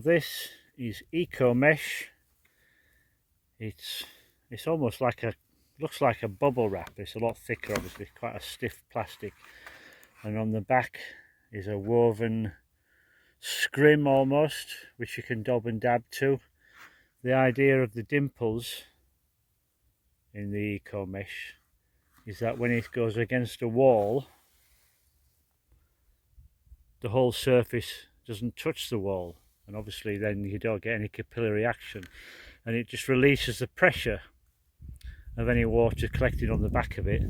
This is eco mesh. It's almost like looks like a bubble wrap. It's a lot thicker, obviously, quite a stiff plastic. And on the back is a woven scrim almost, which you can dob and dab to. The idea of the dimples in the eco mesh is that when it goes against a wall, the whole surface doesn't touch the wall, and obviously then you don't get any capillary action, and it just releases the pressure of any water collected on the back of it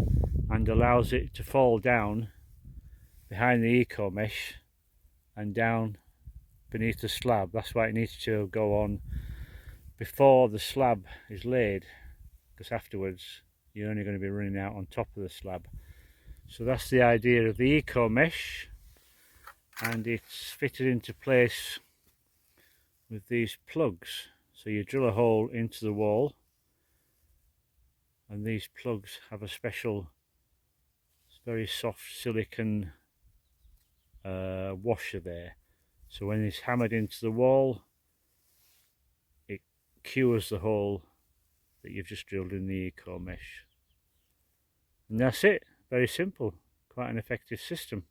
and allows it to fall down behind the eco mesh and down beneath the slab. That's why it needs to go on before the slab is laid, because afterwards you're only going to be running out on top of the slab. So that's the idea of the eco mesh, and it's fitted into place with these plugs. So you drill a hole into the wall, and these plugs have a special very soft silicon washer there. So when it's hammered into the wall, it cures the hole that you've just drilled in the eco mesh. And that's it. Very simple. Quite an effective system.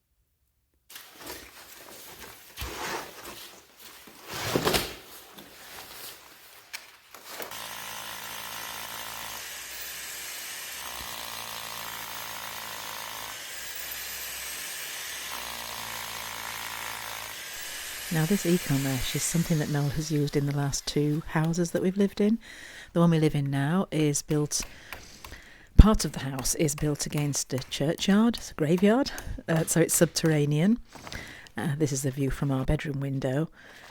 Now this eco-mesh is something that Noel has used in the last 2 houses that we've lived in. The one we live in now is built, part of the house is built against a churchyard, a graveyard, so it's subterranean. This is the view from our bedroom window,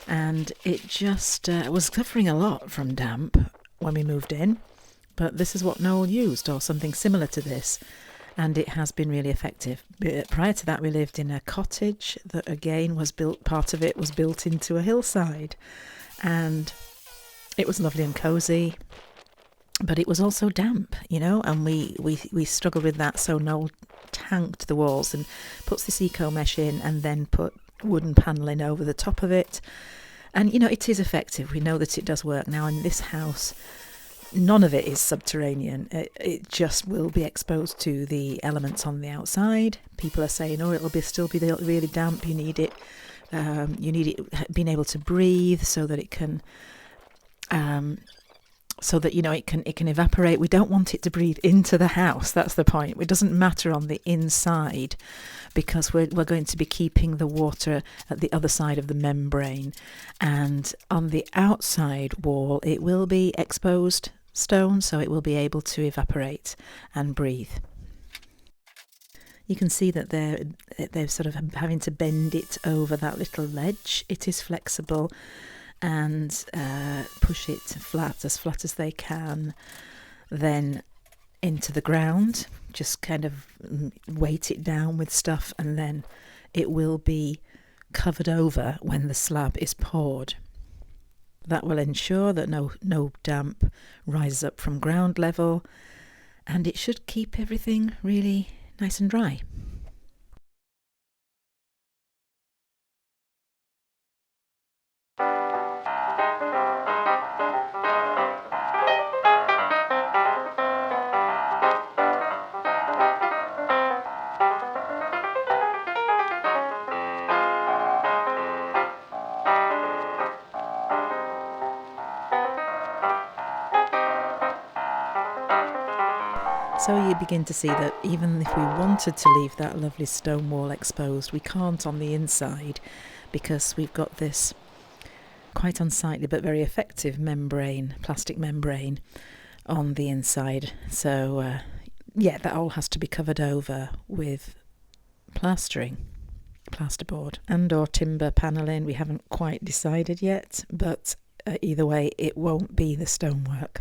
and it just was suffering a lot from damp when we moved in, but this is what Noel used, or something similar to this. And it has been really effective. Prior to that, we lived in a cottage that again was built, part of it was built into a hillside, and it was lovely and cosy, but it was also damp, you know, and we struggled with that. So Noel tanked the walls and puts this eco mesh in, and then put wooden panelling over the top of it. And you know, it is effective. We know that it does work. Now in this house, none of it is subterranean. It just will be exposed to the elements on the outside. People are saying, oh, it'll still be really damp. You need it being able to breathe so that it can, so that, you know, it can evaporate. We don't want it to breathe into the house. That's the point. It doesn't matter on the inside, because we're going to be keeping the water at the other side of the membrane, and on the outside wall it will be exposed stone, so it will be able to evaporate and breathe. You can see that they're sort of having to bend it over that little ledge. It is flexible, and push it as flat as they can, then into the ground, just kind of weight it down with stuff, and then it will be covered over when the slab is poured. That will ensure that no damp rises up from ground level, and it should keep everything really nice and dry. So you begin to see that even if we wanted to leave that lovely stone wall exposed, we can't on the inside, because we've got this quite unsightly but very effective membrane, plastic membrane on the inside. So yeah, that all has to be covered over with plastering, plasterboard and or timber panelling. We haven't quite decided yet, but either way it won't be the stonework.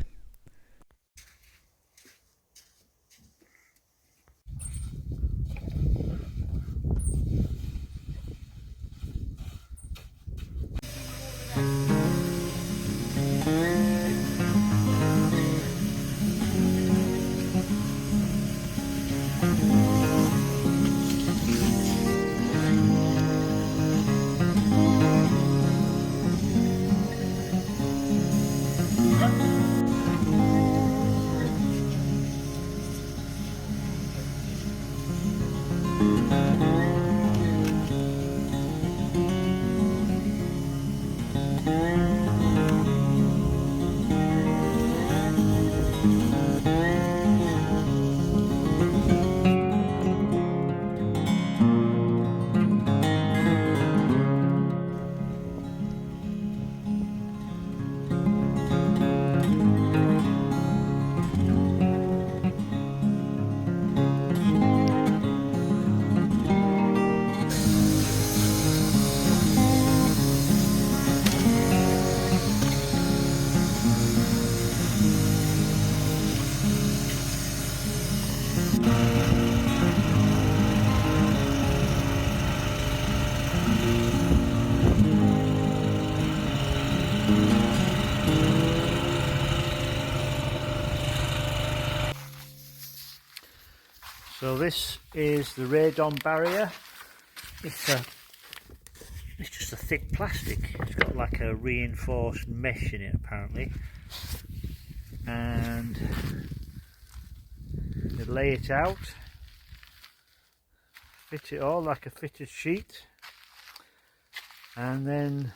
this is the radon barrier. It's just a thick plastic. It's got like a reinforced mesh in it apparently, and you lay it out, fit it all like a fitted sheet, and then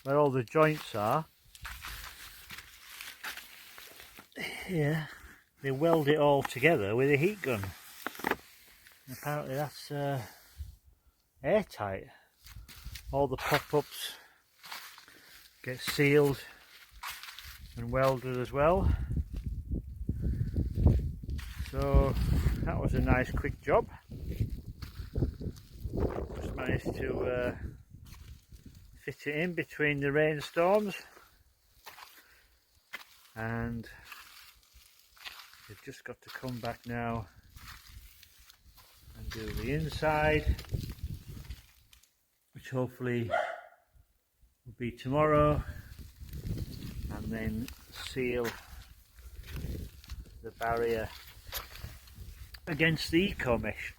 where all the joints are here, they weld it all together with a heat gun. And apparently that's airtight. All the pop-ups get sealed and welded as well. So that was a nice quick job. Just managed to fit it in between the rainstorms, and you've just got to come back now and do the inside, which hopefully will be tomorrow, and then seal the barrier against the eco mesh.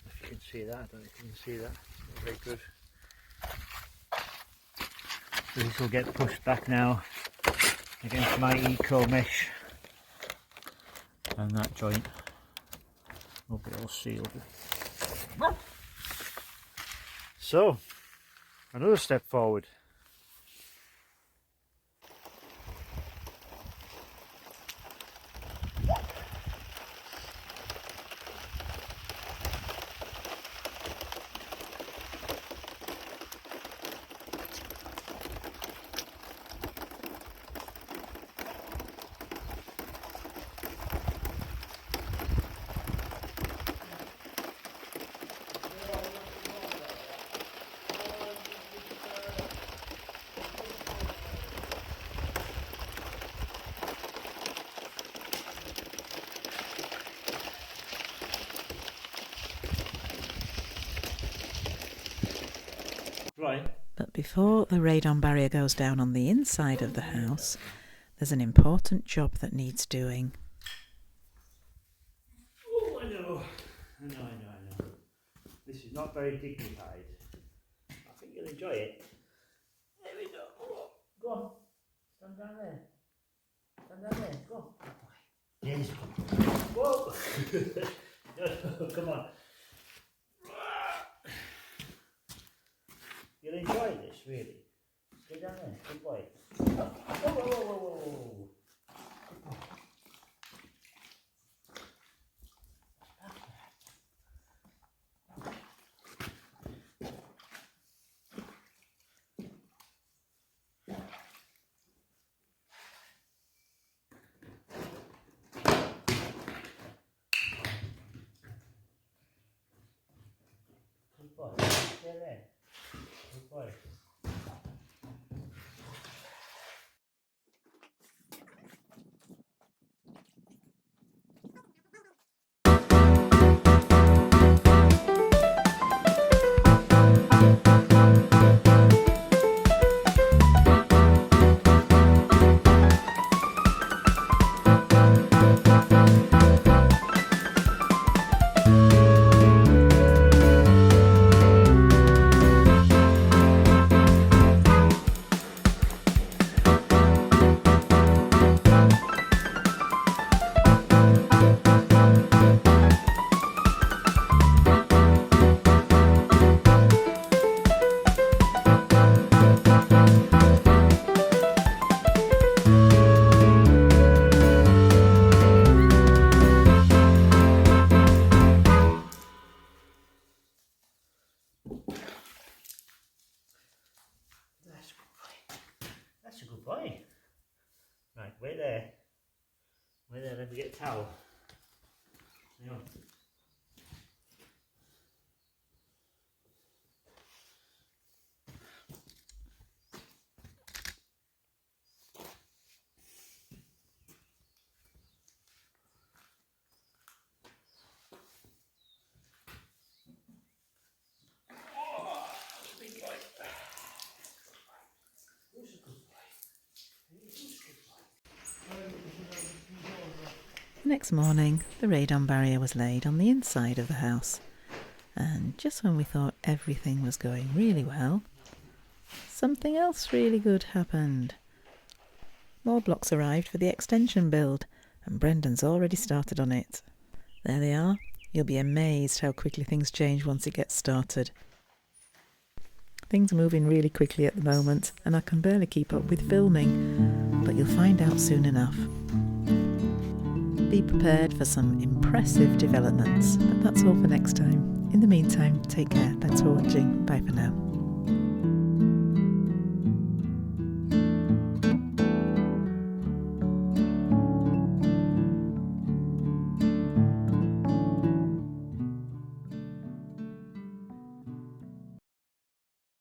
If you can see that, I don't know if you can see that, not very good. So this will get pushed back now against my eco mesh, and that joint will be all sealed. So, another step forward. Right. But before the radon barrier goes down on the inside of the house, there's an important job that needs doing. Oh, I know. This is not very dignified. I think you'll enjoy it. There we go. Oh, go on. Stand down there. Stand down there. Go. Yes. Whoa. No, come on. You'll enjoy this, really. Stay down there. Good boy. Oh, whoa. Good boy. Stay there. Good boy. That's a good boy. Right, wait there. Wait there, let me get a towel. Hang on. Next morning, the radon barrier was laid on the inside of the house. And just when we thought everything was going really well, something else really good happened. More blocks arrived for the extension build, and Brendan's already started on it. There they are. You'll be amazed how quickly things change once it gets started. Things are moving really quickly at the moment, and I can barely keep up with filming, but you'll find out soon enough. Be prepared for some impressive developments, but that's all for next time. In the meantime, take care. Thanks for watching. Bye for now.